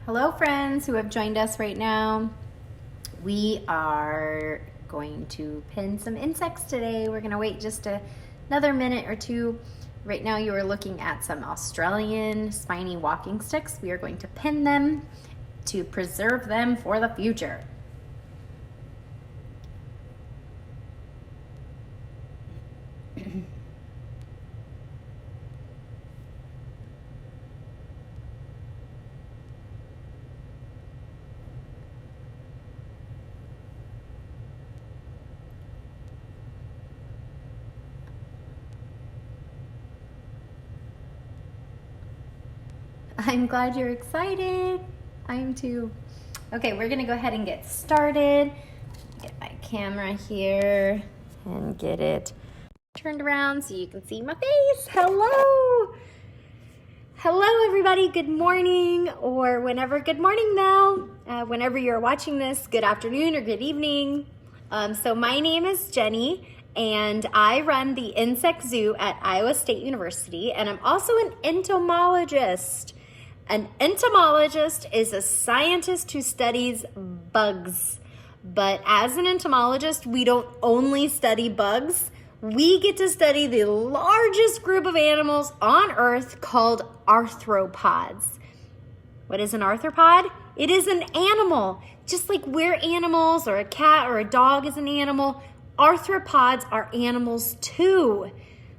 Hello friends who have joined us right now. We are going to pin some insects today. We're gonna wait just another minute or two. Right now you are looking at some Australian spiny walking sticks. We are going to pin them to preserve them for the future. I'm glad you're excited. I am too. Okay, we're gonna go ahead and get started. Get my camera here and get it turned around so you can see my face. Hello. Hello everybody, good morning, or good morning Mel. Whenever you're watching this, good afternoon or good evening. So my name is Jenny and I run the Insect Zoo at Iowa State University, and I'm also an entomologist. An entomologist is a scientist who studies bugs. But as an entomologist, we don't only study bugs. We get to study the largest group of animals on Earth called arthropods. What is an arthropod? It is an animal. Just like we're animals, or a cat or a dog is an animal, arthropods are animals too.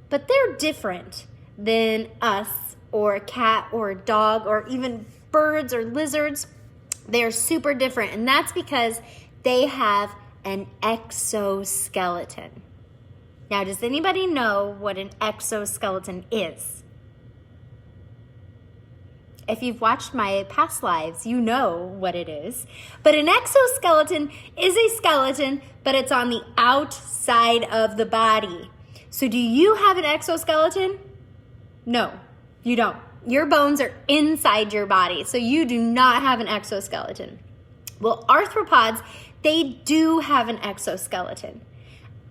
But they're different than us, or a cat or a dog, or even birds or lizards. They're super different, and that's because they have an exoskeleton. Now, does anybody know what an exoskeleton is? If you've watched my past lives, you know what it is. But an exoskeleton is a skeleton, but it's on the outside of the body. So do you have an exoskeleton? No. You don't. Your bones are inside your body, so you do not have an exoskeleton. Well, arthropods, they do have an exoskeleton.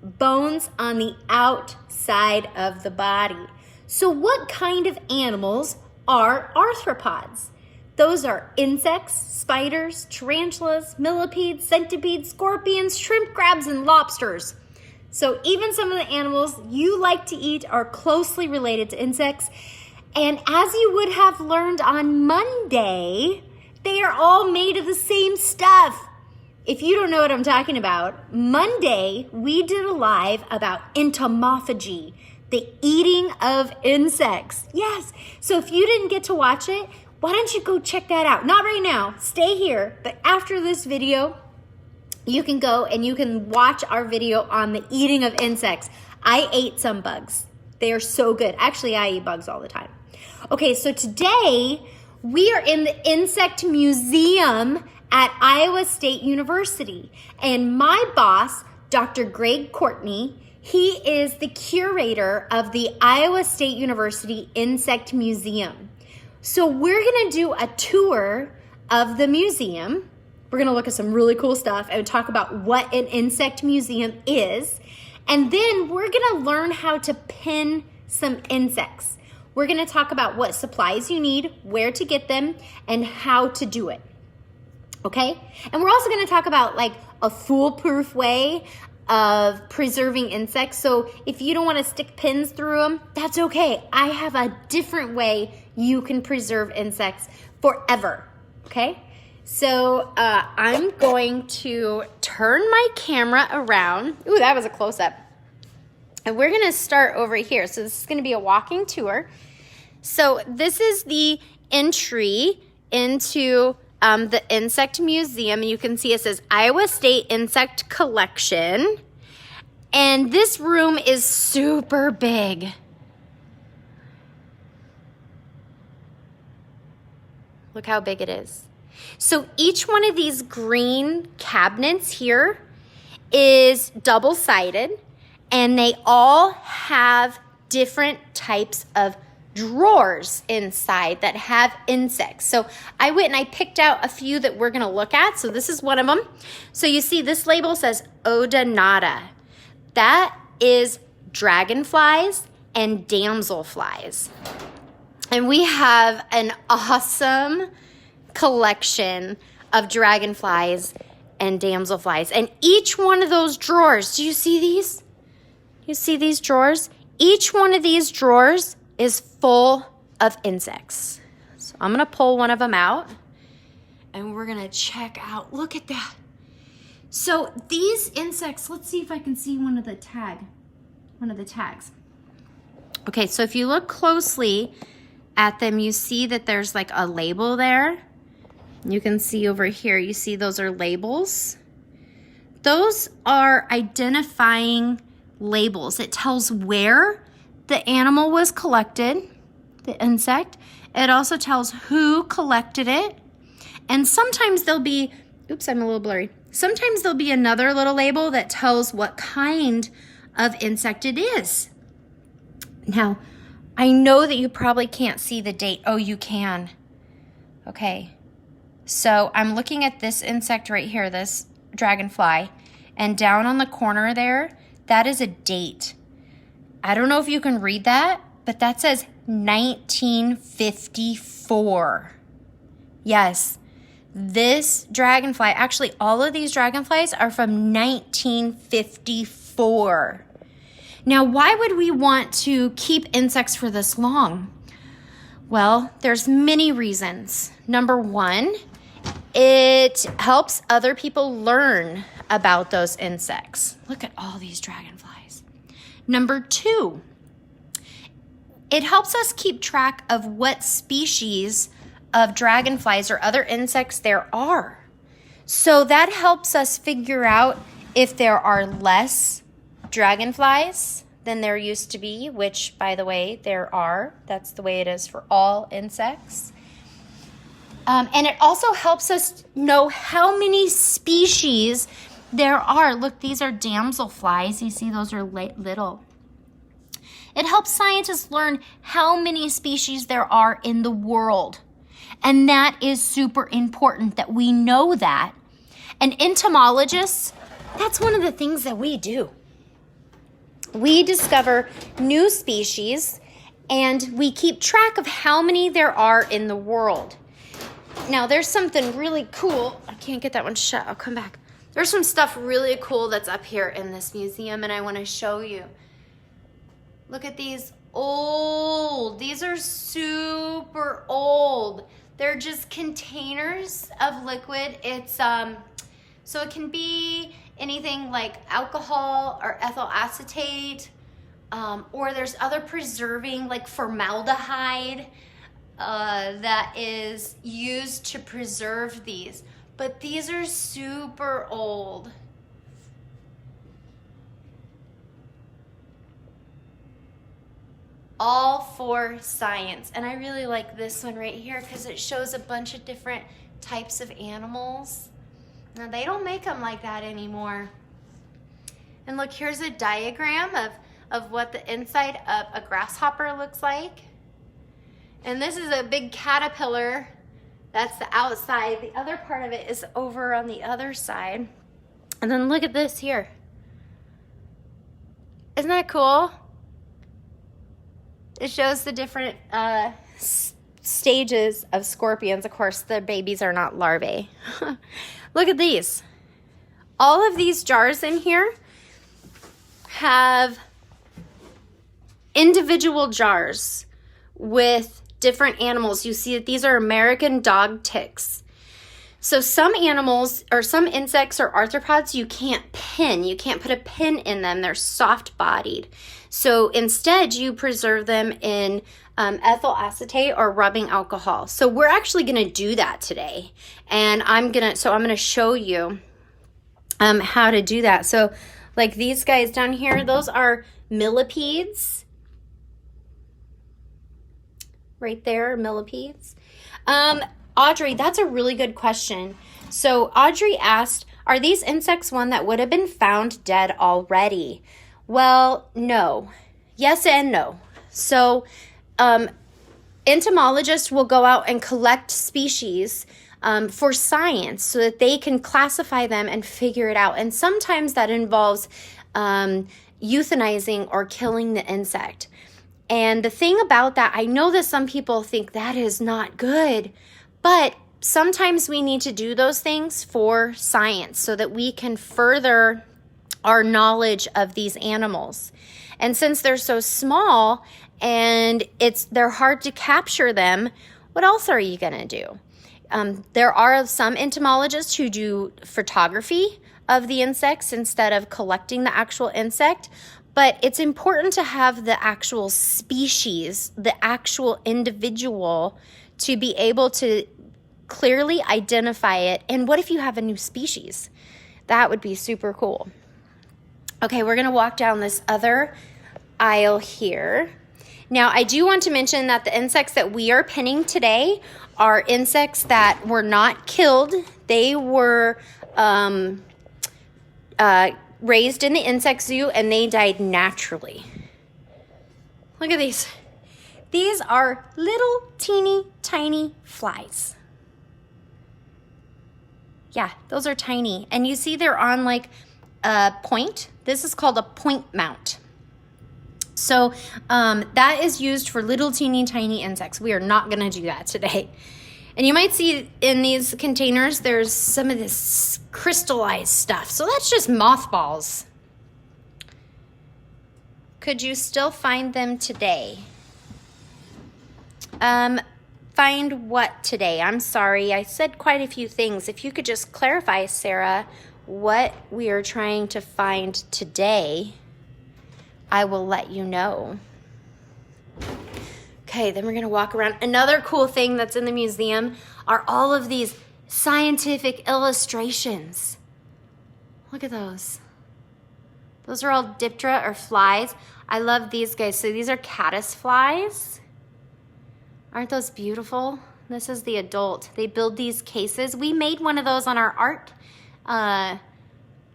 Bones on the outside of the body. So what kind of animals are arthropods? Those are insects, spiders, tarantulas, millipedes, centipedes, scorpions, shrimp, crabs, and lobsters. So even some of the animals you like to eat are closely related to insects. And as you would have learned on Monday, they are all made of the same stuff. If you don't know what I'm talking about, Monday we did a live about entomophagy, the eating of insects. Yes, so if you didn't get to watch it, why don't you go check that out? Not right now, stay here, but after this video, you can go and you can watch our video on the eating of insects. I ate some bugs. They are so good. Actually, I eat bugs all the time. Okay, so today we are in the Insect Museum at Iowa State University. And my boss, Dr. Greg Courtney, he is the curator of the Iowa State University Insect Museum. So we're gonna do a tour of the museum. We're gonna look at some really cool stuff and talk about what an insect museum is. And then we're gonna learn how to pin some insects. We're gonna talk about what supplies you need, where to get them, and how to do it, okay? And we're also gonna talk about like a foolproof way of preserving insects. So if you don't wanna stick pins through them, that's okay. I have a different way you can preserve insects forever, okay? So I'm going to turn my camera around. Ooh, that was a close-up. And we're gonna start over here. So this is gonna be a walking tour. So this is the entry into the Insect Museum. You can see it says Iowa State Insect Collection. And this room is super big. Look how big it is. So each one of these green cabinets here is double-sided, and they all have different types of drawers inside that have insects. So I went and I picked out a few that we're gonna look at. So this is one of them. So you see this label says Odonata. That is dragonflies and damselflies. And we have an awesome collection of dragonflies and damselflies. And each one of those drawers, do you see these? You see these drawers? Each one of these drawers is full of insects. So I'm going to pull one of them out and we're going to check out. Look at that. So these insects, let's see if I can see one of the tags. Okay, so if you look closely at them, you see that there's like a label there. You can see over here, you see those are labels. Those are identifying labels. It tells where the animal was collected, the insect. It also tells who collected it. And sometimes there'll be, oops, I'm a little blurry. Sometimes there'll be another little label that tells what kind of insect it is. Now, I know that you probably can't see the date. Oh, you can. Okay. So I'm looking at this insect right here, this dragonfly, and down on the corner there, that is a date. I don't know if you can read that, but that says 1954. Yes, this dragonfly, actually all of these dragonflies are from 1954. Now, why would we want to keep insects for this long? Well, there's many reasons. Number one, it helps other people learn about those insects. Look at all these dragonflies. Number two, it helps us keep track of what species of dragonflies or other insects there are. So that helps us figure out if there are less dragonflies than there used to be, which, by the way, there are. That's the way it is for all insects. And it also helps us know how many species there are. Look, these are damselflies. You see, those are little. It helps scientists learn how many species there are in the world. And that is super important that we know that. And entomologists, that's one of the things that we do. We discover new species and we keep track of how many there are in the world. Now, there's something really cool. I can't get that one shut. I'll come back. There's some stuff really cool that's up here in this museum, and I want to show you. Look at these old. These are super old. They're just containers of liquid. It's so it can be anything like alcohol or ethyl acetate, or there's other preserving like formaldehyde that is used to preserve these. But these are super old. All for science. And I really like this one right here because it shows a bunch of different types of animals. Now, they don't make them like that anymore. And look, here's a diagram of what the inside of a grasshopper looks like. And this is a big caterpillar. That's the outside. The other part of it is over on the other side. And then look at this here. Isn't that cool? It shows the different stages of scorpions. Of course, the babies are not larvae. Look at these. All of these jars in here have individual jars with different animals. You see that these are American dog ticks. So some animals or some insects or arthropods you can't pin. You can't put a pin in them. They're soft-bodied. So instead you preserve them in ethyl acetate or rubbing alcohol. So we're actually going to do that today. And I'm going to show you how to do that. So like these guys down here, those are millipedes. Right there, millipedes. Audrey, that's a really good question. So Audrey asked, are these insects one that would have been found dead already? Well, no. Yes and no. So entomologists will go out and collect species for science so that they can classify them and figure it out. And sometimes that involves euthanizing or killing the insect. And the thing about that, I know that some people think that is not good, but sometimes we need to do those things for science so that we can further our knowledge of these animals. And since they're so small and they're hard to capture them, what else are you going to do? There are some entomologists who do photography of the insects instead of collecting the actual insect, but it's important to have the actual species, the actual individual, to be able to clearly identify it. And what if you have a new species? That would be super cool. Okay, we're going to walk down this other aisle here. Now, I do want to mention that the insects that we are pinning today are insects that were not killed. They were raised in the insect zoo and they died naturally. Look at these. These are little teeny tiny flies. Yeah, those are tiny. And you see they're on like a point. This is called a point mount. So that is used for little teeny tiny insects. We are not going to do that today. And you might see in these containers, there's some of this crystallized stuff. So that's just mothballs. Could you still find them today? Find what today? I'm sorry, I said quite a few things. If you could just clarify, Sarah, what we are trying to find today, I will let you know. Okay, then we're going to walk around. Another cool thing that's in the museum are all of these scientific illustrations. Look at those. Those are all diptera or flies. I love these guys. So these are caddisflies. Aren't those beautiful? This is the adult. They build these cases. We made one of those on our art,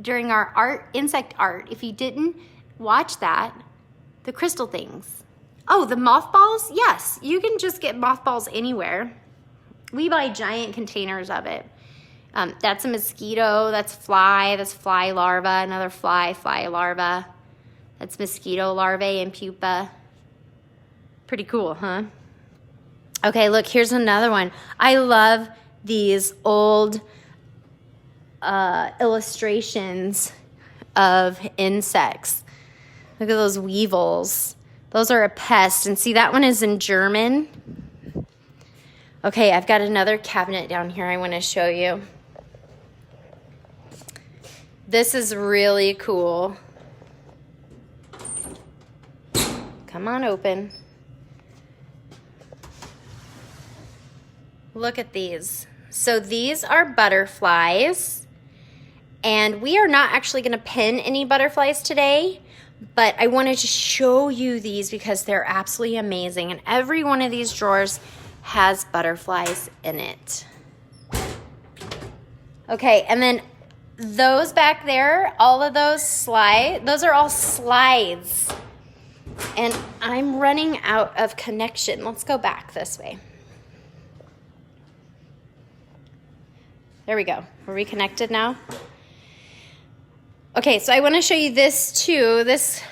during our insect art. If you didn't watch that, the crystal things. Oh, the mothballs? Yes, you can just get mothballs anywhere. We buy giant containers of it. That's a mosquito, that's fly larva, another fly larva. That's mosquito larvae and pupa. Pretty cool, huh? Okay, look, here's another one. I love these old illustrations of insects. Look at those weevils. Those are a pest. And see, that one is in German. Okay, I've got another cabinet down here I want to show you. This is really cool. Come on, open. Look at these. So these are butterflies. And we are not actually going to pin any butterflies today, but I wanted to show you these because they're absolutely amazing. And every one of these drawers has butterflies in it. Okay, and then those back there, all of those slides, those are all slides. And I'm running out of connection. Let's go back this way. There we go. We're reconnected now. Okay, so I want to show you this too. This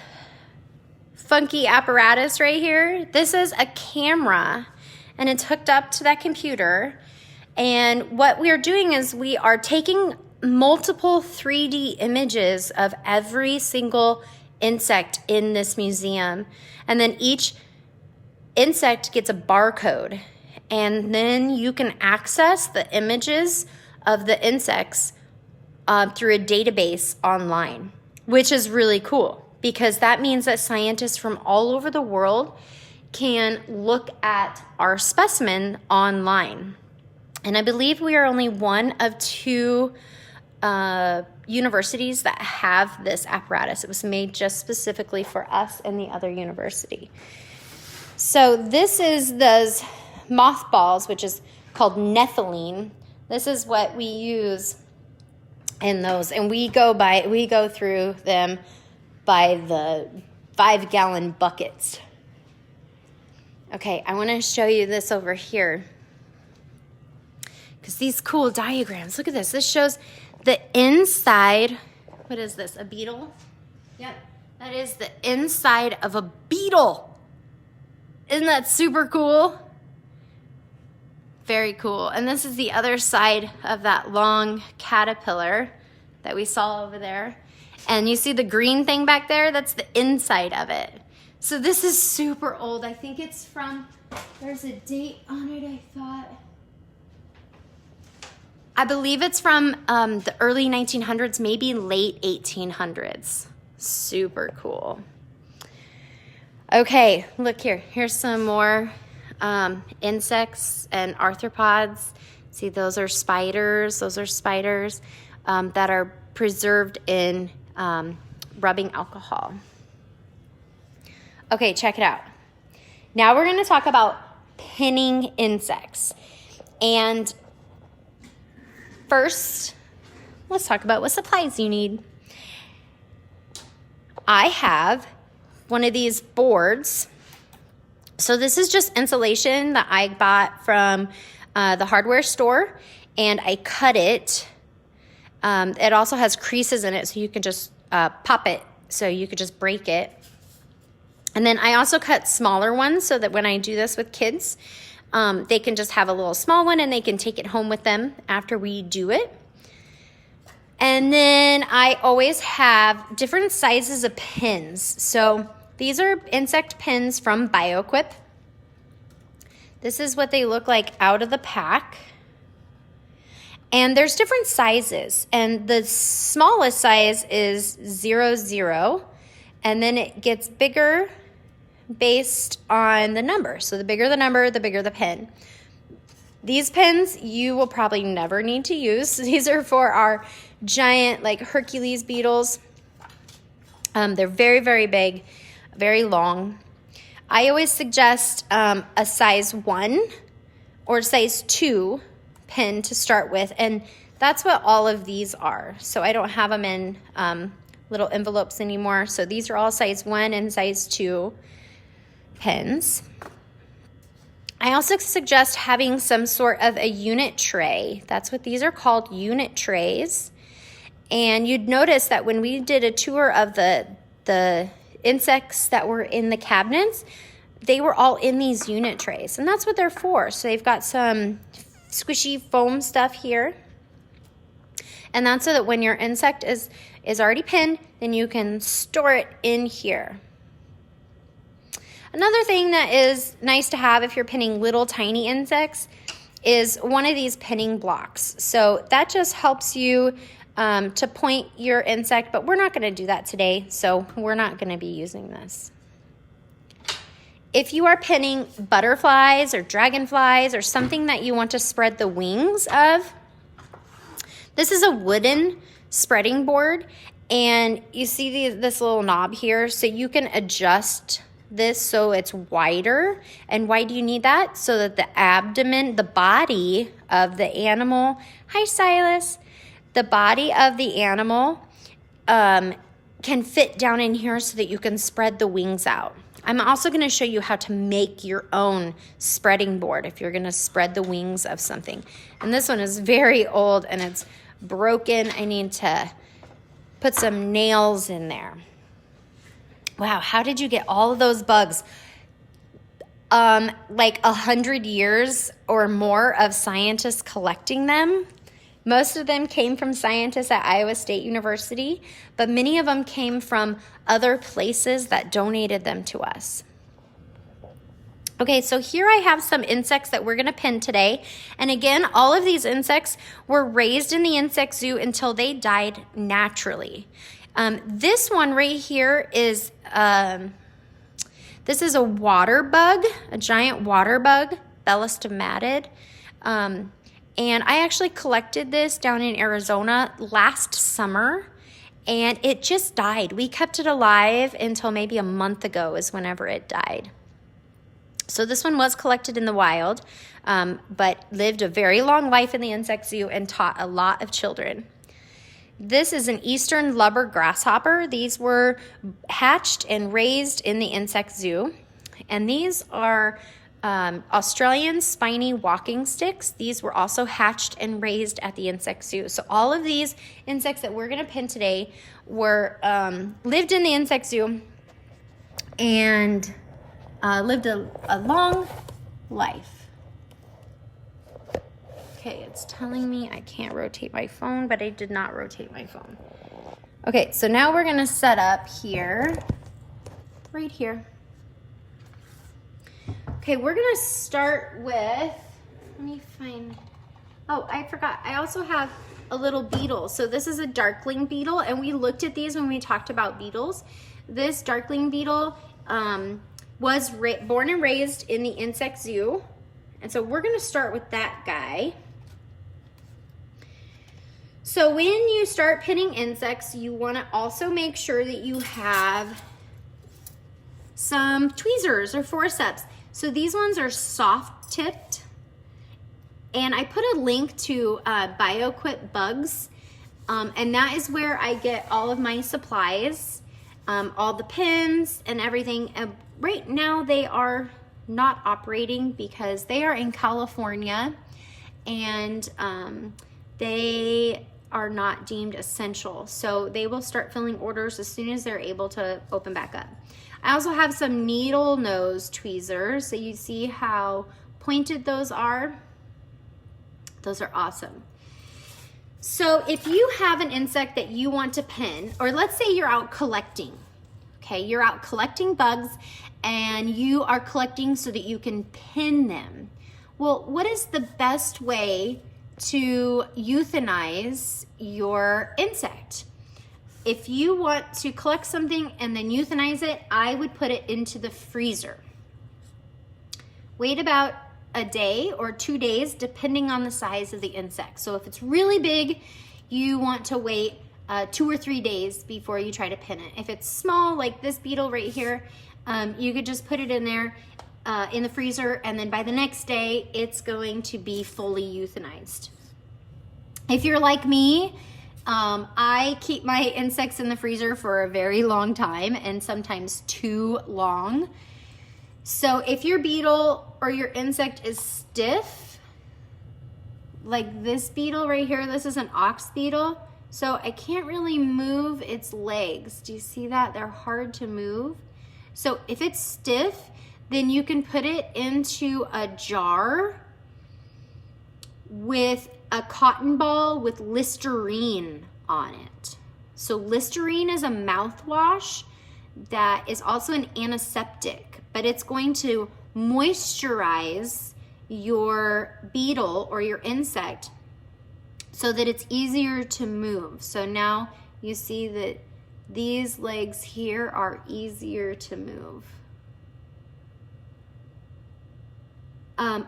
funky apparatus right here. This is a camera and it's hooked up to that computer. And what we are doing is we are taking multiple 3D images of every single insect in this museum. And then each insect gets a barcode. And then you can access the images of the insects through a database online, which is really cool because that means that scientists from all over the world can look at our specimen online. And I believe we are only one of two universities that have this apparatus. It was made just specifically for us and the other university. So this is those mothballs, which is called methylene. This is what we use in those, and we go through them by the 5-gallon buckets. Okay, I want to show you this over here because these cool diagrams. Look at this. This shows the inside. What is this? A beetle? Yep, that is the inside of a beetle. Isn't that super cool? Very cool. And this is the other side of that long caterpillar that we saw over there. And you see the green thing back there? That's the inside of it. So this is super old. I think it's from, there's a date on it, I thought. I believe it's from the early 1900s, maybe late 1800s. Super cool. Okay, look here. Here's some more insects and arthropods. See, those are spiders. Those are spiders that are preserved in rubbing alcohol. Okay, check it out. Now we're going to talk about pinning insects. And first, let's talk about what supplies you need. I have one of these boards. So this is just insulation that I bought from the hardware store, and I cut it. It also has creases in it, so you can just pop it, so you could just break it. And then I also cut smaller ones so that when I do this with kids, they can just have a little small one and they can take it home with them after we do it. And then I always have different sizes of pins. So these are insect pins from BioQuip. This is what they look like out of the pack. And there's different sizes. And the smallest size is 00. And then it gets bigger based on the number. So the bigger the number, the bigger the pin. These pins you will probably never need to use. These are for our giant, like Hercules beetles. They're very, very big, very long. I always suggest a size 1 or size 2 pin to start with, and that's what all of these are. So I don't have them in little envelopes anymore. So these are all size 1 and size 2 pins. I also suggest having some sort of a unit tray. That's what these are called, unit trays. And you'd notice that when we did a tour of the insects that were in the cabinets, they were all in these unit trays. And that's what they're for. So they've got some squishy foam stuff here. And that's so that when your insect is already pinned, then you can store it in here. Another thing that is nice to have if you're pinning little tiny insects is one of these pinning blocks. So that just helps you to point your insect, but we're not going to do that today, so we're not going to be using this. If you are pinning butterflies or dragonflies or something that you want to spread the wings of, this is a wooden spreading board, and you see this little knob here, so you can adjust this so it's wider. And why do you need that? So that the abdomen, the body of the animal, hi Silas, the body of the animal can fit down in here so that you can spread the wings out. I'm also going to show you how to make your own spreading board if you're going to spread the wings of something. And this one is very old and it's broken. I need to put some nails in there. Wow, how did you get all of those bugs? Like 100 years or more of scientists collecting them. Most of them came from scientists at Iowa State University, but many of them came from other places that donated them to us. Okay, so here I have some insects that we're going to pin today. And again, all of these insects were raised in the insect zoo until they died naturally. This one right here is, this is a water bug, a giant water bug, Bellistomatid. And I actually collected this down in Arizona last summer, and it just died. We kept it alive until maybe a month ago is whenever it died. So this one was collected in the wild, but lived a very long life in the insect zoo and taught a lot of children. This is an eastern lubber grasshopper. These were hatched and raised in the insect zoo. And these are Australian spiny walking sticks. These were also hatched and raised at the insect zoo. So all of these insects that we're going to pin today were lived in the insect zoo and lived a long life. Okay, it's telling me I can't rotate my phone, but I did not rotate my phone. Okay, so now we're gonna set up here, right here. Okay, we're gonna start with, let me find, oh, I forgot. I also have a little beetle. So this is a Darkling Beetle, and we looked at these when we talked about beetles. This Darkling Beetle was born and raised in the Insect Zoo. And so we're gonna start with that guy. So when you start pinning insects, you wanna also make sure that you have some tweezers or forceps. So these ones are soft tipped. And I put a link to BioQuip Bugs. And that is where I get all of my supplies, all the pins and everything. Right now they are not operating because they are in California and they are not deemed essential. So they will start filling orders as soon as they're able to open back up. I also have some needle nose tweezers. So you see how pointed those are? Those are awesome. So if you have an insect that you want to pin, or let's say you're out collecting, okay? You're out collecting bugs and you are collecting so that you can pin them. Well, what is the best way to euthanize your insect? If you want to collect something and then euthanize it, I would put it into the freezer. Wait about a day or 2 days, depending on the size of the insect. So if it's really big, you want to wait 2 or 3 days before you try to pin it. If it's small, like this beetle right here, you could just put it in there in the freezer, and then by the next day, it's going to be fully euthanized. If you're like me, I keep my insects in the freezer for a very long time, and sometimes too long. So if your beetle or your insect is stiff, like this beetle right here, this is an ox beetle, so I can't really move its legs. Do you see that? They're hard to move. So if it's stiff, then you can put it into a jar with a cotton ball with Listerine on it. So Listerine is a mouthwash that is also an antiseptic, but it's going to moisturize your beetle or your insect so that it's easier to move. So now you see that these legs here are easier to move.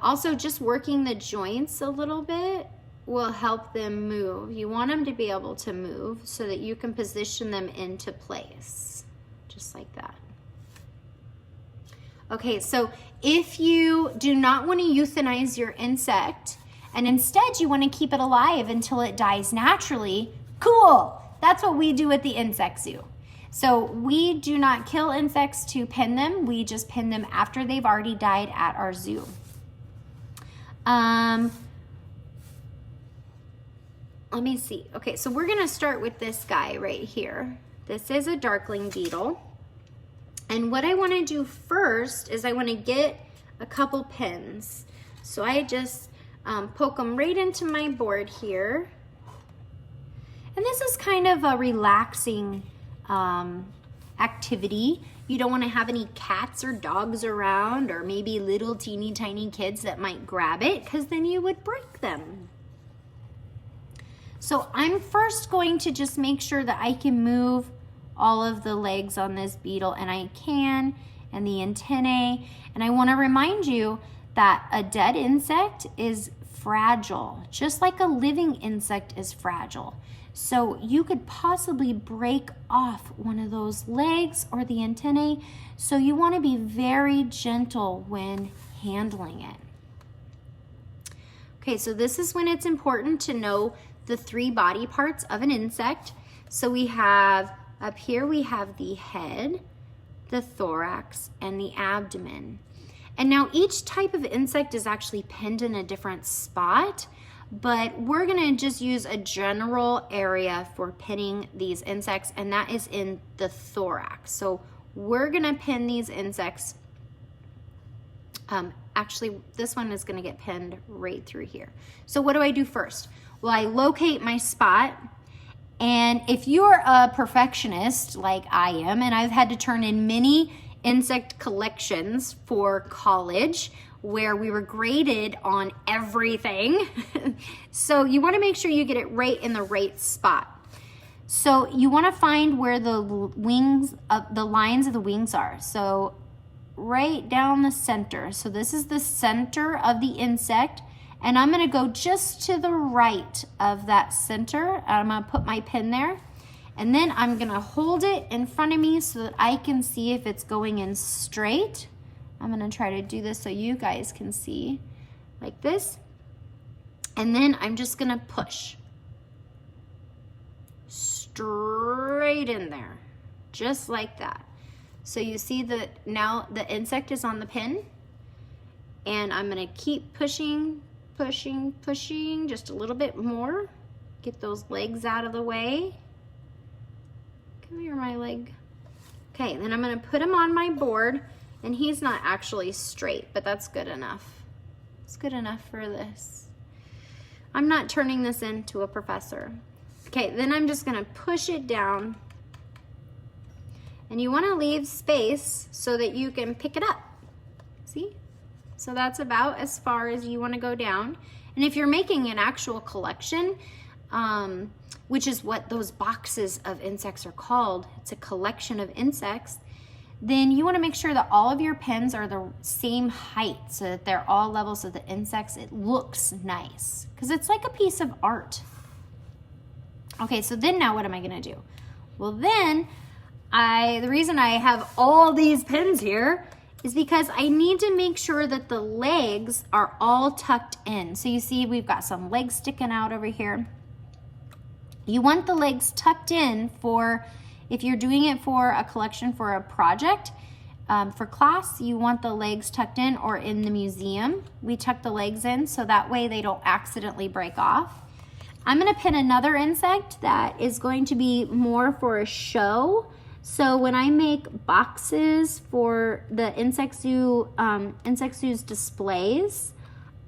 Also, just working the joints a little bit will help them move. You want them to be able to move so that you can position them into place, just like that. Okay, so if you do not want to euthanize your insect and instead you want to keep it alive until it dies naturally, cool. That's what we do at the Insect Zoo. So we do not kill insects to pin them. We just pin them after they've already died at our zoo. Let me see. Okay, so we're gonna start with this guy right here. This is a Darkling Beetle. And what I wanna do first is I wanna get a couple pins. So I just poke them right into my board here. And this is kind of a relaxing activity. You don't want to have any cats or dogs around, or maybe little teeny tiny kids that might grab it, because then you would break them. So I'm first going to just make sure that I can move all of the legs on this beetle, and I can, and the antennae. And I want to remind you that a dead insect is fragile, just like a living insect is fragile. So you could possibly break off one of those legs or the antennae. So you want to be very gentle when handling it. Okay, so this is when it's important to know the 3 body parts of an insect. So we have, up here we have the head, the thorax, and the abdomen. And now each type of insect is actually pinned in a different spot, but we're gonna just use a general area for pinning these insects, and that is in the thorax. So we're gonna pin these insects actually this one is gonna get pinned right through here. So what do I do first? Well, I locate my spot, and if you're a perfectionist like I am, and I've had to turn in many insect collections for college where we were graded on everything, so you wanna make sure you get it right in the right spot. So you wanna find where the wings, the lines of the wings are. So right down the center. So this is the center of the insect, and I'm gonna go just to the right of that center. I'm gonna put my pin there, and then I'm gonna hold it in front of me so that I can see if it's going in straight. I'm gonna try to do this so you guys can see, like this. And then I'm just gonna push straight in there, just like that. So you see that now the insect is on the pin, and I'm gonna keep pushing, pushing, pushing just a little bit more. Get those legs out of the way. Come here, my leg. Okay, then I'm gonna put him on my board, and he's not actually straight, but that's good enough. It's good enough for this. I'm not turning this into a professor. Okay, then I'm just gonna push it down, and you wanna leave space so that you can pick it up. See? So that's about as far as you wanna go down. And if you're making an actual collection, which is what those boxes of insects are called, it's a collection of insects, then you wanna make sure that all of your pins are the same height so that they're all levels of the insects. It looks nice, because it's like a piece of art. Okay, so then now what am I gonna do? Well then, the reason I have all these pins here is because I need to make sure that the legs are all tucked in. So you see we've got some legs sticking out over here. You want the legs tucked in for, if you're doing it for a collection for a project, for class, you want the legs tucked in, or in the museum, we tuck the legs in so that way they don't accidentally break off. I'm gonna pin another insect that is going to be more for a show. So when I make boxes for the Insect Zoo's displays,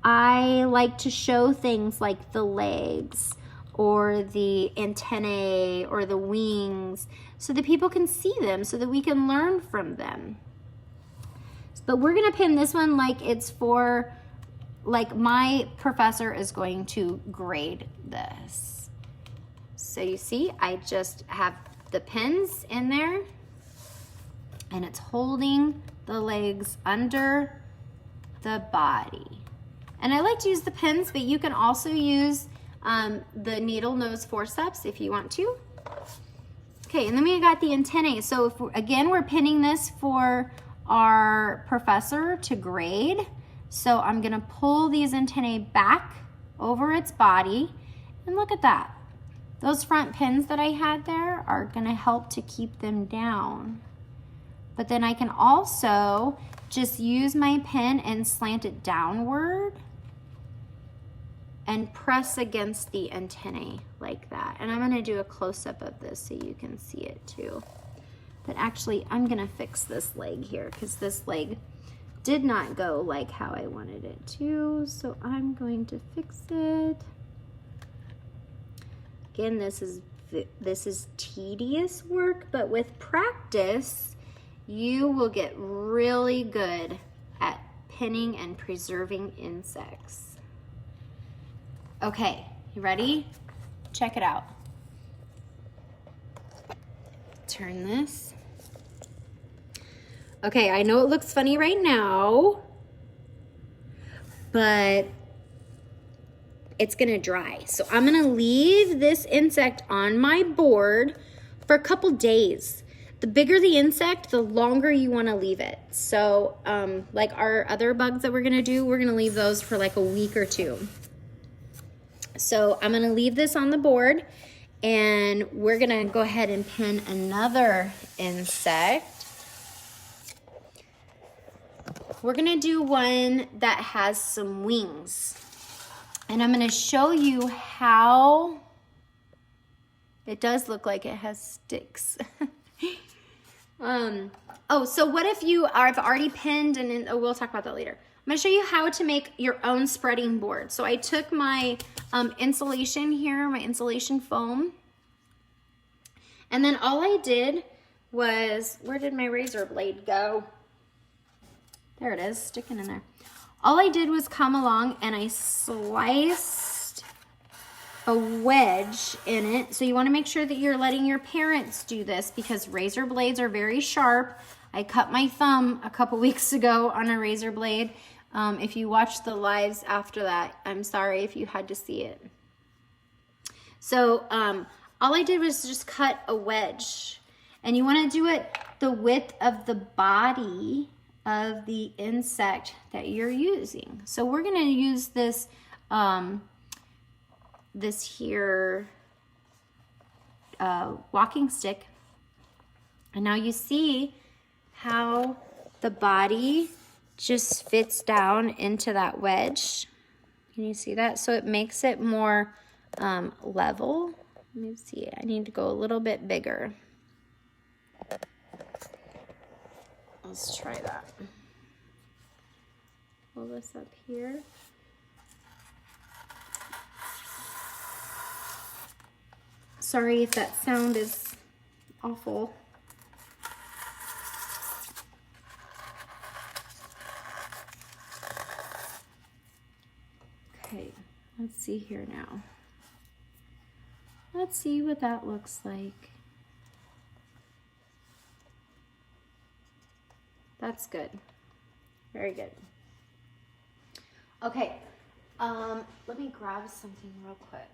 I like to show things like the legs or the antennae or the wings so that people can see them, so that we can learn from them. But we're gonna pin this one like it's for, like my professor is going to grade this. So you see, I just have the pins in there, and it's holding the legs under the body. And I like to use the pins, but you can also use the needle nose forceps if you want to. Okay, and then we got the antennae. So if again, we're pinning this for our professor to grade. So I'm gonna pull these antennae back over its body, and look at that. Those front pins that I had there are gonna help to keep them down. But then I can also just use my pin and slant it downward and press against the antennae like that. And I'm gonna do a close-up of this so you can see it too. But actually, I'm gonna fix this leg here because this leg did not go like how I wanted it to. So I'm going to fix it. Again, this is tedious work, but with practice, you will get really good at pinning and preserving insects. Okay, you ready? Check it out. Turn this. Okay, I know it looks funny right now, but it's gonna dry. So I'm gonna leave this insect on my board for a couple days. The bigger the insect, the longer you wanna leave it. So like our other bugs that we're gonna do, we're gonna leave those for like a week or two. So I'm gonna leave this on the board, and we're gonna go ahead and pin another insect. We're gonna do one that has some wings. And I'm gonna show you how it does look like it has sticks. Oh, so what if you have already pinned, and then, oh, we'll talk about that later. I'm gonna show you how to make your own spreading board. So I took my insulation here, my insulation foam, and then all I did was, where did my razor blade go? There it is, sticking in there. All I did was come along and I sliced a wedge in it. So you wanna make sure that you're letting your parents do this because razor blades are very sharp. I cut my thumb a couple weeks ago on a razor blade. If you watched the lives after that, I'm sorry if you had to see it. So all I did was just cut a wedge, and you want to do it the width of the body of the insect that you're using. So we're going to use this this here walking stick, and now you see how the body just fits down into that wedge. Can you see that? So it makes it more level. Let me see, I need to go a little bit bigger. Let's try that. Pull this up here. Sorry if that sound is awful. Okay, let's see here now. Let's see what that looks like. That's good. Very good. Okay, let me grab something real quick.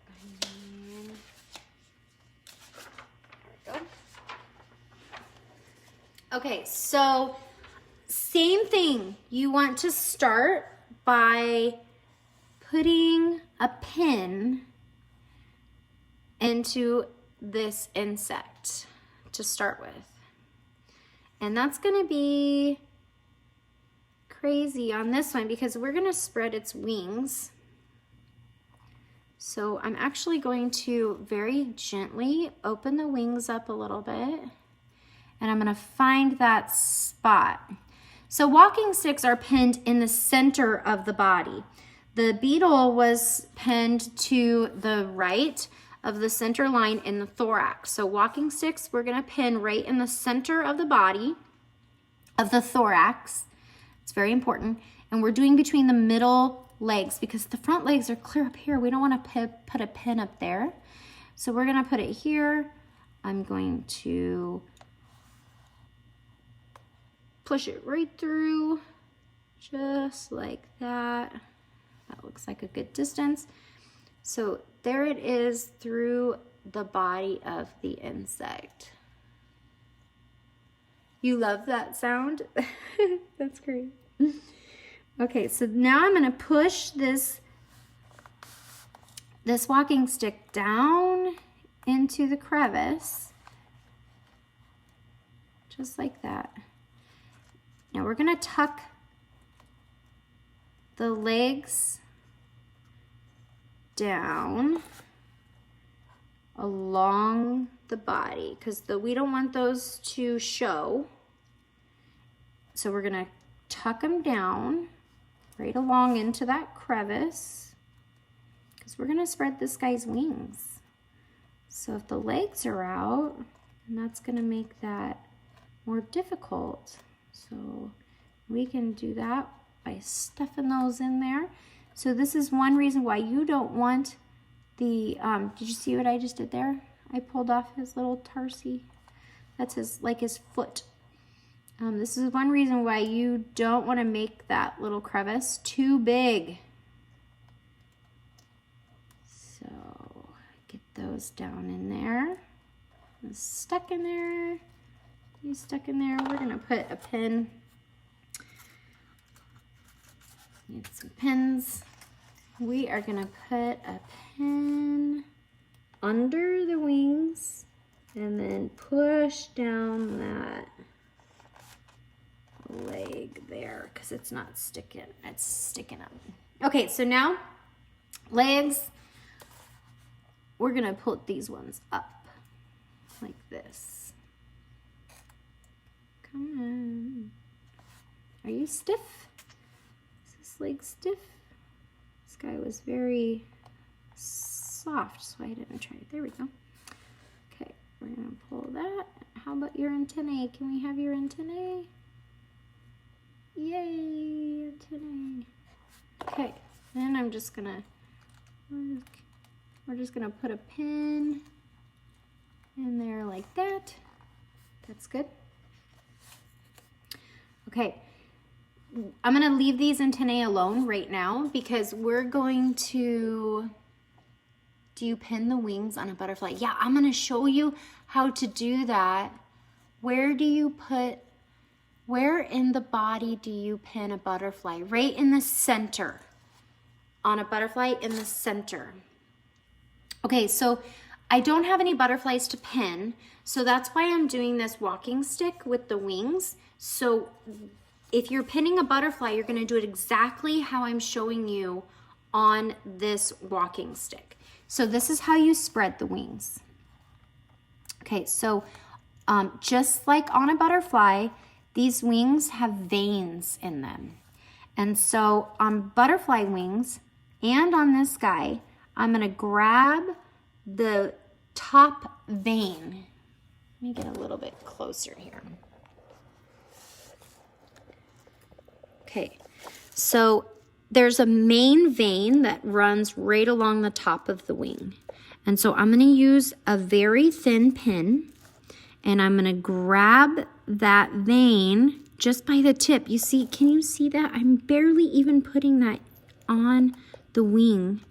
There we go. Okay, so same thing. You want to start by putting a pin into this insect to start with. And that's gonna be crazy on this one because we're gonna spread its wings. So I'm actually going to very gently open the wings up a little bit, and I'm gonna find that spot. So walking sticks are pinned in the center of the body. The beetle was pinned to the right of the center line in the thorax. So walking sticks, we're gonna pin right in the center of the body, of the thorax. It's very important. And we're doing between the middle legs because the front legs are clear up here. We don't wanna put a pin up there. So we're gonna put it here. I'm going to push it right through, just like that. That looks like a good distance. So there it is through the body of the insect. You love that sound? That's great. Okay, so now I'm gonna push this walking stick down into the crevice, just like that. Now we're gonna tuck the legs down along the body because we don't want those to show. So we're gonna tuck them down right along into that crevice because we're gonna spread this guy's wings. So if the legs are out, then that's gonna make that more difficult. So we can do that by stuffing those in there. So this is one reason why you don't want the, did you see what I just did there? I pulled off his little tarsi. That's his foot. This is one reason why you don't want to make that little crevice too big. So get those down in there. It's stuck in there. He's stuck in there. We're gonna put a pin. Need some pins. We are gonna put a pin under the wings and then push down that leg there because it's not sticking, it's sticking up. Okay, so now legs, we're gonna put these ones up like this. Come on. Are you stiff? Is was like stiff. This guy was very soft, so I didn't try it. There we go. Okay, we're gonna pull that. How about your antennae? Can we have your antennae? Yay, antennae. Okay, then I'm just gonna, we're just gonna put a pin in there like that. That's good. Okay, I'm gonna leave these antennae alone right now because we're going to, do you pin the wings on a butterfly? Yeah, I'm gonna show you how to do that. Where do you put, where in the body do you pin a butterfly? Right in the center. On a butterfly in the center. Okay, so I don't have any butterflies to pin, so that's why I'm doing this walking stick with the wings. So if you're pinning a butterfly, you're gonna do it exactly how I'm showing you on this walking stick. So this is how you spread the wings. Okay, so just like on a butterfly, these wings have veins in them. And so on butterfly wings and on this guy, I'm gonna grab the top vein. Let me get a little bit closer here. Okay, so there's a main vein that runs right along the top of the wing. And so I'm gonna use a very thin pin and I'm gonna grab that vein just by the tip. You see, can you see that? I'm barely even putting that on the wing.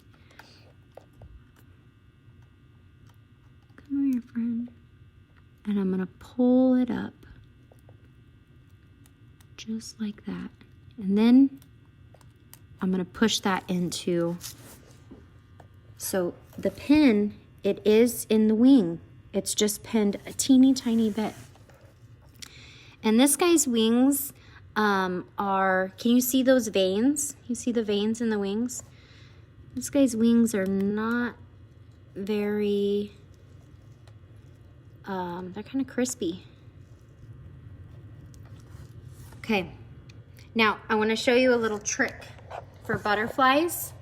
Come here, friend. And I'm gonna pull it up just like that. And then I'm gonna push that into, so the pin, it is in the wing. It's just pinned a teeny tiny bit. And this guy's wings are, can you see those veins? You see the veins in the wings? This guy's wings are not very, they're kind of crispy. Okay, now I want to show you a little trick for butterflies.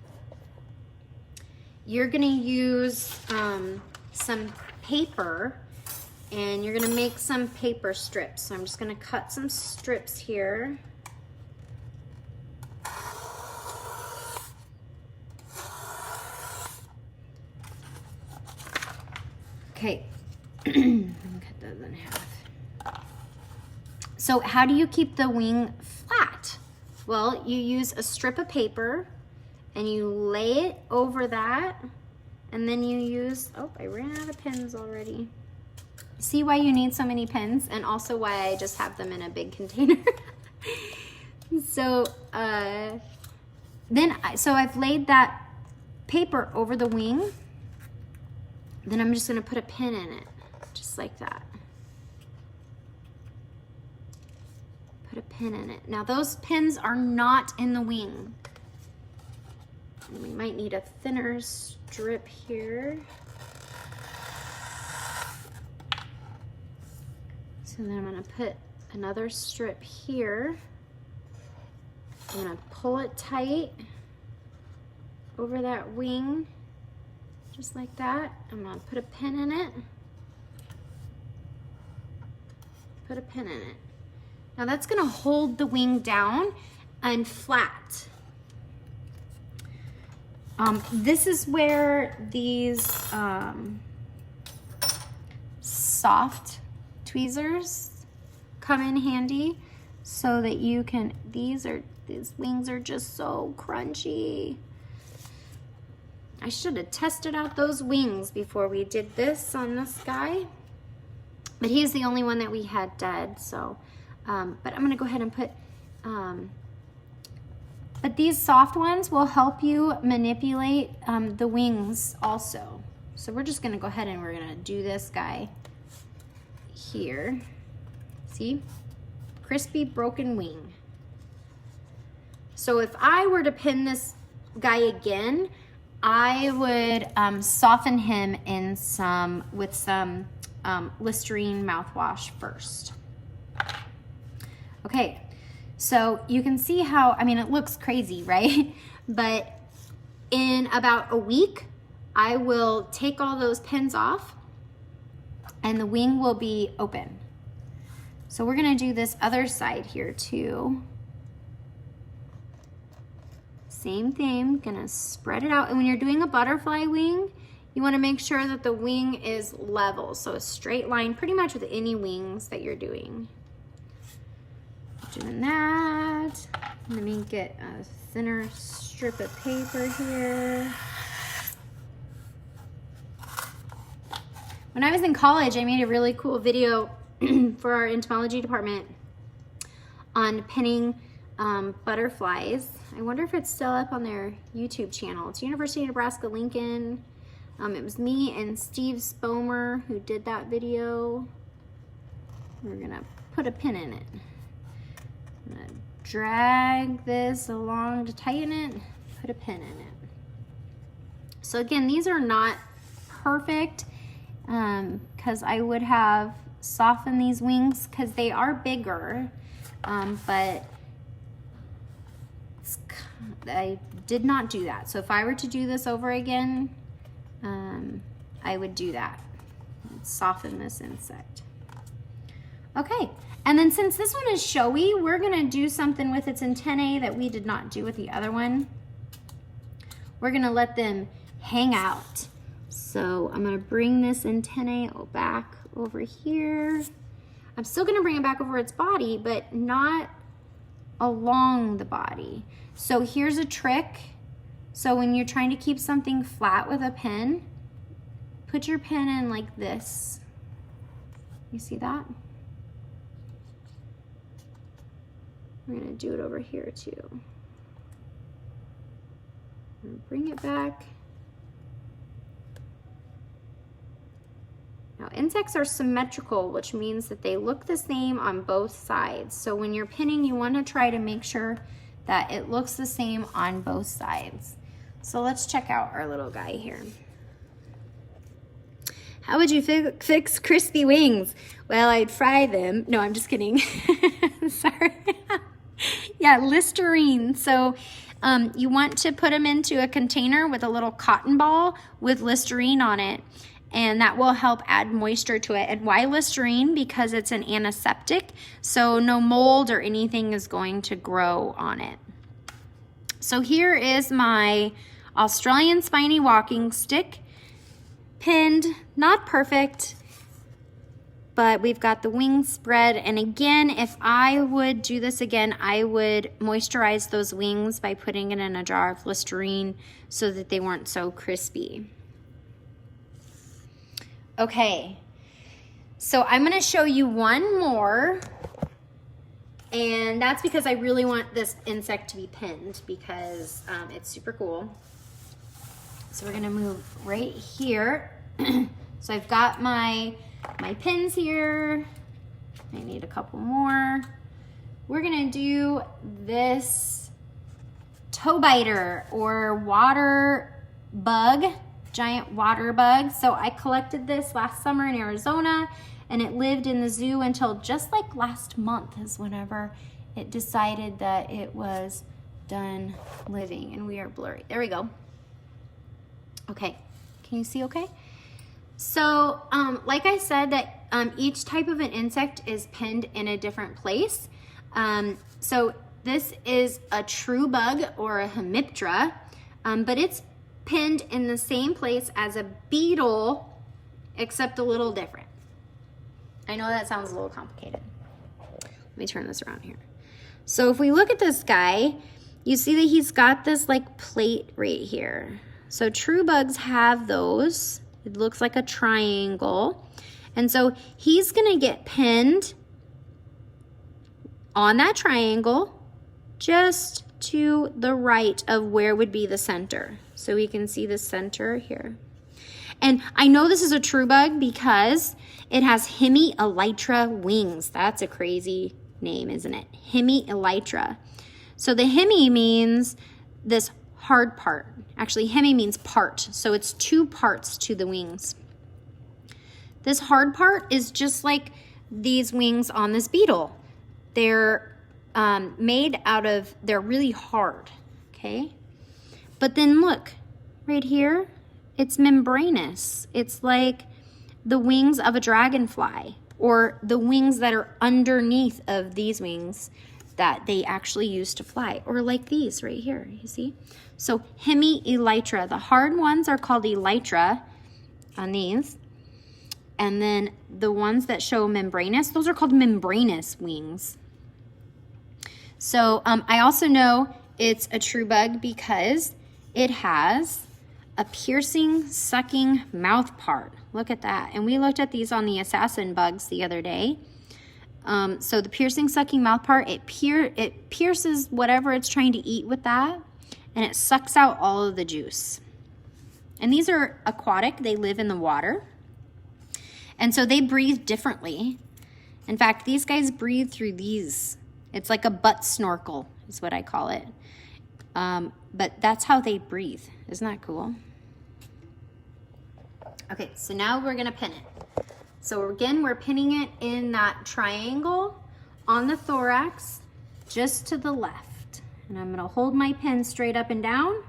You're gonna use some paper and you're gonna make some paper strips. So I'm just gonna cut some strips here. Okay, I'm gonna cut those in half. So how do you keep the wing flat? Well, you use a strip of paper and you lay it over that, and then you use, oh, I ran out of pins already. See why you need so many pins, and also why I just have them in a big container. So so I've laid that paper over the wing. Then I'm just gonna put a pin in it, just like that. Put a pin in it. Now those pins are not in the wing. And we might need a thinner strip here. So then I'm gonna put another strip here. I'm gonna pull it tight over that wing, just like that. I'm gonna put a pin in it. Put a pin in it. Now that's gonna hold the wing down and flat. This is where these soft tweezers come in handy, so that you can, these wings are just so crunchy. I should have tested out those wings before we did this on this guy, but he's the only one that we had dead, so but I'm gonna go ahead and put but these soft ones will help you manipulate the wings also. So we're just gonna go ahead and we're gonna do this guy here. See? Crispy broken wing. So if I were to pin this guy again, I would soften him in with some Listerine mouthwash first. Okay, So you can see how, I mean, it looks crazy, right? But in about a week, I will take all those pins off and the wing will be open. So we're gonna do this other side here too. Same thing, gonna spread it out. And when you're doing a butterfly wing, you wanna make sure that the wing is level. So a straight line, pretty much with any wings that you're doing. Doing that. Let me get a thinner strip of paper here. When I was in college, I made a really cool video for our entomology department on pinning butterflies. I wonder if it's still up on their YouTube channel. It's University of Nebraska-Lincoln. It was me and Steve Spomer who did that video. We're gonna put a pin in it. I'm gonna drag this along to tighten it, put a pin in it. So again, these are not perfect because I would have softened these wings because they are bigger, but I did not do that. So if I were to do this over again, I would do that. Let's soften this insect. Okay, and then since this one is showy, we're gonna do something with its antennae that we did not do with the other one. We're gonna let them hang out. So I'm gonna bring this antennae back over here. I'm still gonna bring it back over its body, but not along the body. So here's a trick. So when you're trying to keep something flat with a pin, put your pin in like this. You see that? We're gonna do it over here too. I'm gonna bring it back. Now insects are symmetrical, which means that they look the same on both sides. So when you're pinning, you wanna try to make sure that it looks the same on both sides. So let's check out our little guy here. How would you fix crispy wings? Well, I'd fry them. No, I'm just kidding. Sorry. Yeah, Listerine. So you want to put them into a container with a little cotton ball with Listerine on it, and that will help add moisture to it. And why Listerine? Because it's an antiseptic, so no mold or anything is going to grow on it. So here is my Australian spiny walking stick, pinned, not perfect, but we've got the wings spread. And again, if I would do this again, I would moisturize those wings by putting it in a jar of Listerine so that they weren't so crispy. Okay, so I'm gonna show you one more, and that's because I really want this insect to be pinned because it's super cool. So we're gonna move right here. So I've got my pins here. I need a couple more. We're gonna do this toe biter or water bug, giant water bug. So I collected this last summer in Arizona, and it lived in the zoo until just like last month is whenever it decided that it was done living, and we are blurry. There we go. Okay, can you see okay? So like I said, that each type of an insect is pinned in a different place. So this is a true bug or a Hemiptera, but it's pinned in the same place as a beetle, except a little different. I know that sounds a little complicated. Let me turn this around here. So if we look at this guy, you see that he's got this like plate right here. So true bugs have those. It looks like a triangle. And so he's gonna get pinned on that triangle just to the right of where would be the center. So we can see the center here. And I know this is a true bug because it has Hemi Electra wings. That's a crazy name, isn't it? Hemi Electra. So the Hemi means this hard part. Actually, Hemi means part. So it's two parts to the wings. This hard part is just like these wings on this beetle. They're made out of, they're really hard, okay? But then look, right here, it's membranous. It's like the wings of a dragonfly, or the wings that are underneath of these wings that they actually use to fly, or like these right here, you see? So Hemi, Electra, the hard ones are called Electra on these. And then the ones that show membranous, those are called membranous wings. So I also know it's a true bug because it has a piercing, sucking mouth part. Look at that. And we looked at these on the assassin bugs the other day. So the piercing, sucking mouth part, it pierces whatever it's trying to eat with that, and it sucks out all of the juice. And these are aquatic. They live in the water. And so they breathe differently. In fact, these guys breathe through these. It's like a butt snorkel is what I call it. But that's how they breathe. Isn't that cool? Okay, so now we're gonna pin it. So again, we're pinning it in that triangle on the thorax, just to the left. And I'm gonna hold my pin straight up and down.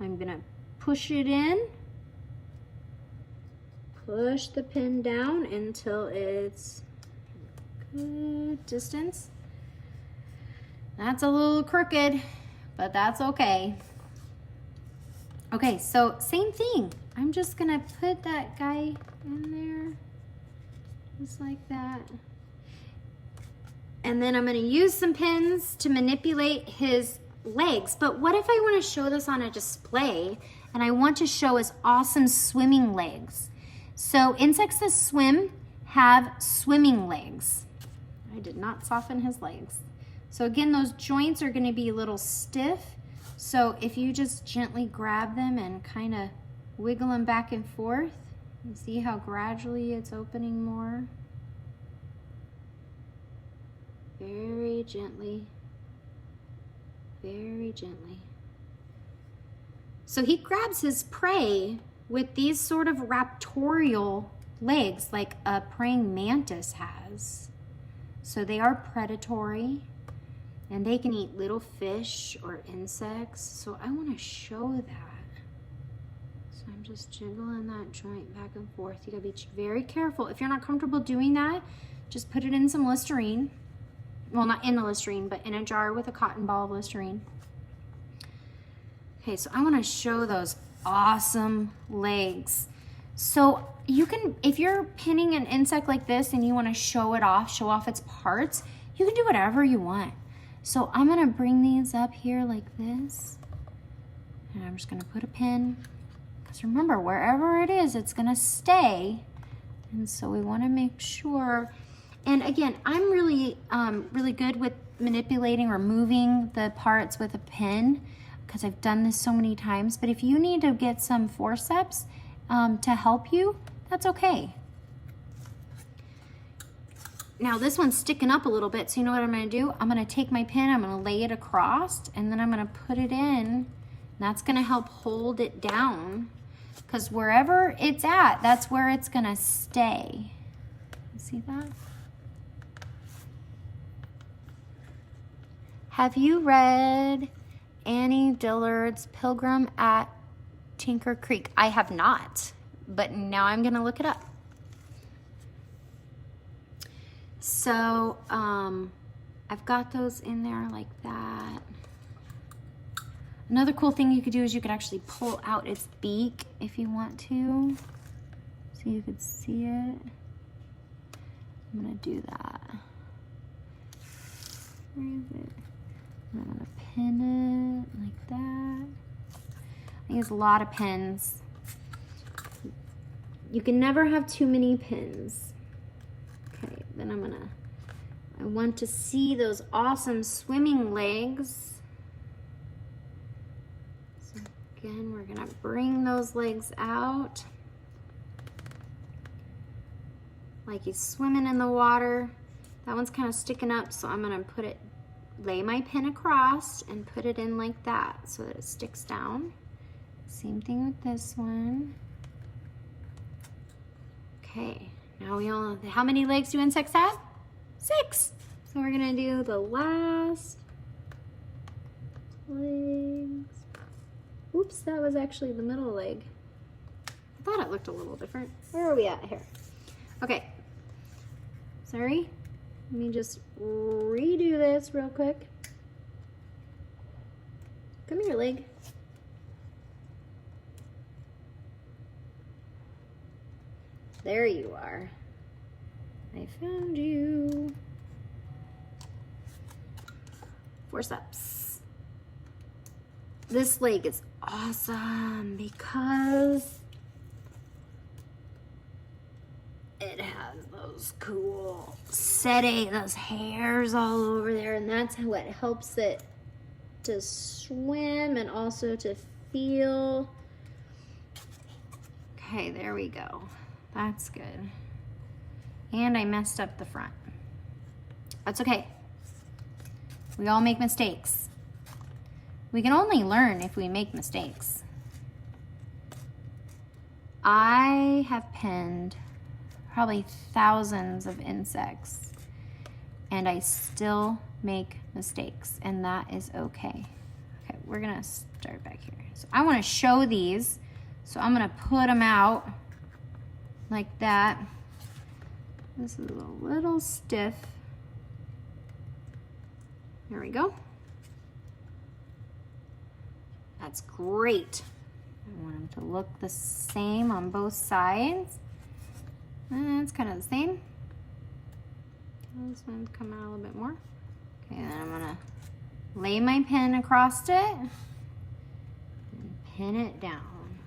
I'm gonna push it in. Push the pin down until it's good distance. That's a little crooked, but that's okay. Okay, so same thing. I'm just gonna put that guy in there, just like that. And then I'm gonna use some pins to manipulate his legs. But what if I wanna show this on a display and I want to show his awesome swimming legs? So insects that swim have swimming legs. I did not soften his legs. So again, those joints are gonna be a little stiff. So if you just gently grab them and kind of wiggle them back and forth, you see how gradually it's opening more? Very gently, very gently. So he grabs his prey with these sort of raptorial legs like a praying mantis has. So they are predatory and they can eat little fish or insects. So I want to show that. So I'm just jiggling that joint back and forth. You gotta be very careful. If you're not comfortable doing that, just put it in some Listerine. Well, not in the Listerine, but in a jar with a cotton ball of Listerine. Okay, so I want to show those awesome legs. So you can, if you're pinning an insect like this and you want to show it off, show off its parts, you can do whatever you want. So I'm going to bring these up here like this. And I'm just going to put a pin. Because remember, wherever it is, it's going to stay. And so we want to make sure. And again, I'm really, really good with manipulating or moving the parts with a pin because I've done this so many times. But if you need to get some forceps to help you, that's okay. Now this one's sticking up a little bit, so you know what I'm gonna do? I'm gonna take my pin, I'm gonna lay it across, and then I'm gonna put it in. That's gonna help hold it down, because wherever it's at, that's where it's gonna stay. You see that? Have you read Annie Dillard's Pilgrim at Tinker Creek? I have not, but now I'm gonna look it up. So I've got those in there like that. Another cool thing you could do is you could actually pull out its beak if you want to, so you could see it. I'm gonna do that. Where is it? I'm gonna pin it like that. I use a lot of pins. You can never have too many pins. Okay, then I want to see those awesome swimming legs. So again, we're gonna bring those legs out. Like he's swimming in the water. That one's kind of sticking up, so I'm gonna lay my pin across and put it in like that so that it sticks down. Same thing with this one. Okay, now we all know, how many legs do insects have? 6. So we're gonna do the last legs. Oops, that was actually the middle leg. I thought it looked a little different. Where are we at here? Okay. Sorry. Let me just redo this real quick. Come here, leg. There you are. I found you. Forceps. This leg is awesome because it has those cool setae, those hairs all over there, and that's what helps it to swim and also to feel. Okay, there we go. That's good. And I messed up the front. That's okay. We all make mistakes. We can only learn if we make mistakes. I have pinned probably thousands of insects, and I still make mistakes, and that is okay. Okay, we're gonna start back here. So I wanna show these, so I'm gonna put them out like that. This is a little stiff. There we go. That's great. I want them to look the same on both sides. And it's kind of the same. This one's come out a little bit more. Okay, then I'm gonna lay my pin across it and pin it down.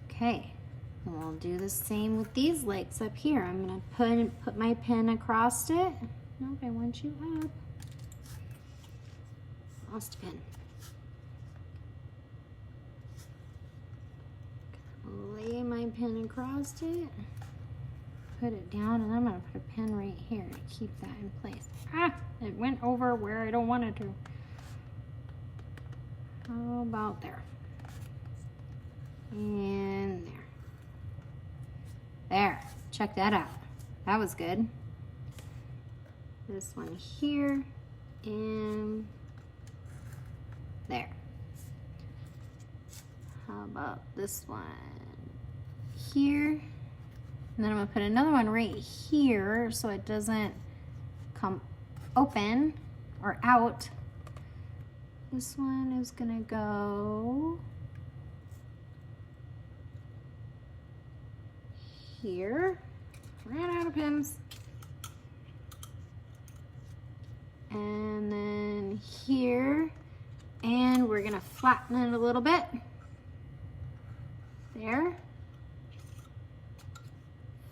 Okay, and we'll do the same with these legs up here. I'm gonna put my pin across it. Nope, I want you up. Lost a pin. Lay my pin across it, put it down, and I'm gonna put a pin right here to keep that in place. Ah, it went over where I don't want it to. How about there? And there. There, check that out. That was good. This one here, and there. How about this one here? And then I'm gonna put another one right here so it doesn't come open or out. This one is gonna go here. Ran out of pins. And then here. And we're gonna flatten it a little bit. There.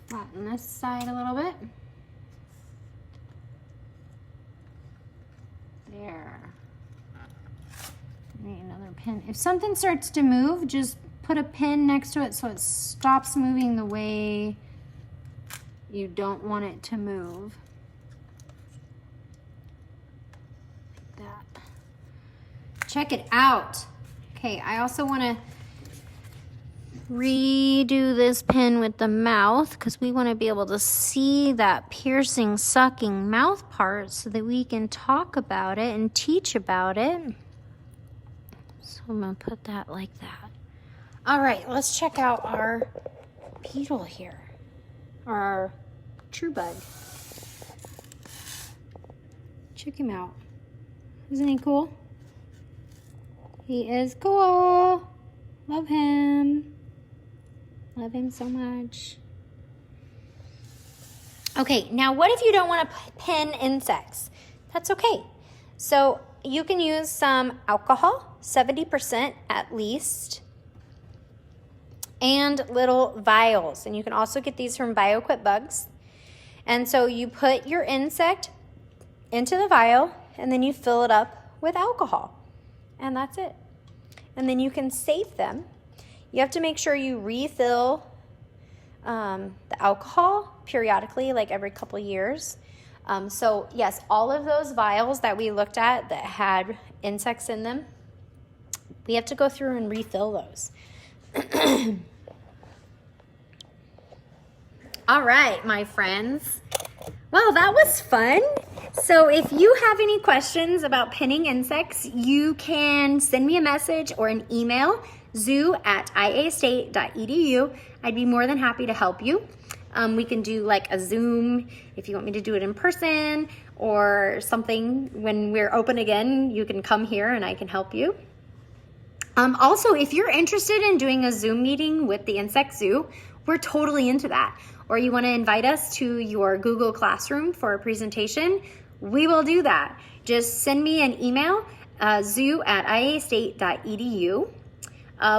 Flatten this side a little bit. There. Need another pin. If something starts to move, just put a pin next to it so it stops moving the way you don't want it to move. Like that. Check it out. Okay, I also want to redo this pin with the mouth because we want to be able to see that piercing, sucking mouth part so that we can talk about it and teach about it. So I'm going to put that like that. All right, let's check out our beetle here, our true bud. Check him out. Isn't he cool? He is cool. Love him. Love him so much. Okay, now what if you don't want to pin insects? That's okay. So you can use some alcohol, 70% at least, and little vials. And you can also get these from BioQuit Bugs. And so you put your insect into the vial and then you fill it up with alcohol. And that's it. And then you can save them. You have to make sure you refill the alcohol periodically, like every couple years. So yes, all of those vials that we looked at that had insects in them, we have to go through and refill those. All right, my friends, Well, that was fun. So if you have any questions about pinning insects, you can send me a message or an email, zoo@iastate.edu. I'd be more than happy to help you. We can do like a Zoom if you want me to do it in person or something. When we're open again, you can come here and I can help you. Also, if you're interested in doing a Zoom meeting with the Insect Zoo, we're totally into that. Or you want to invite us to your Google Classroom for a presentation, we will do that. Just send me an email, zoo@iastate.edu.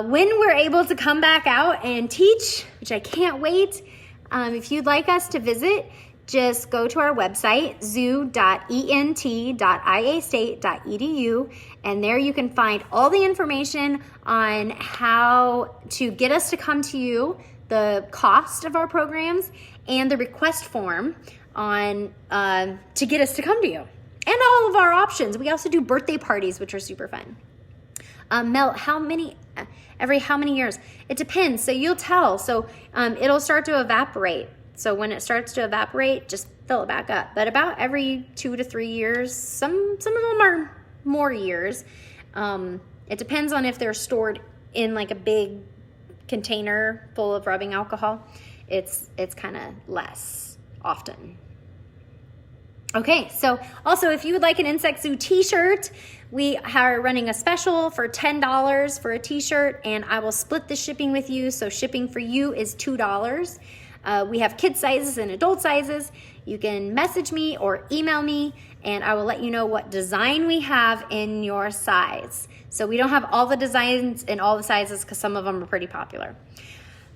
When we're able to come back out and teach, which I can't wait, if you'd like us to visit, just go to our website, zoo.ent.iastate.edu, and there you can find all the information on how to get us to come to you, the cost of our programs, and the request form on to get us to come to you, and all of our options. We also do birthday parties, which are super fun. Mel, every how many years? It depends. So you'll tell. So it'll start to evaporate. So when it starts to evaporate, just fill it back up. But about every 2 to 3 years, some of them are more years. It depends on if they're stored in like a big container full of rubbing alcohol. It's kind of less often. Okay, so also if you would like an Insect Zoo t-shirt, we are running a special for $10 for a t-shirt, and I will split the shipping with you. So shipping for you is $2. We have kid sizes and adult sizes. You can message me or email me, and I will let you know what design we have in your size. So we don't have all the designs in all the sizes because some of them are pretty popular.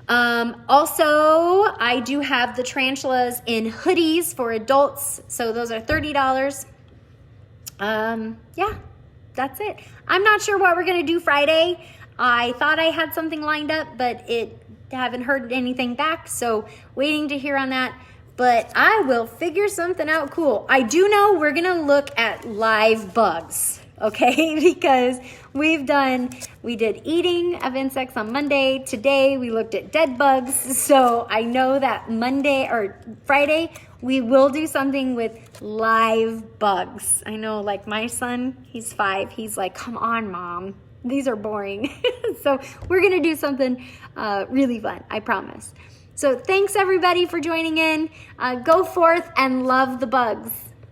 Also, I do have the tarantulas in hoodies for adults. So those are $30. Yeah, that's it. I'm not sure what we're going to do Friday. I thought I had something lined up, but haven't heard anything back. So waiting to hear on that, but I will figure something out cool. I do know we're going to look at live bugs. Okay, because we did eating of insects on Monday. Today we looked at dead bugs. So I know that Monday or Friday we will do something with live bugs. I know, like my son, he's 5. He's like, come on, Mom. These are boring. So we're going to do something really fun, I promise. So thanks everybody for joining in. Go forth and love the bugs.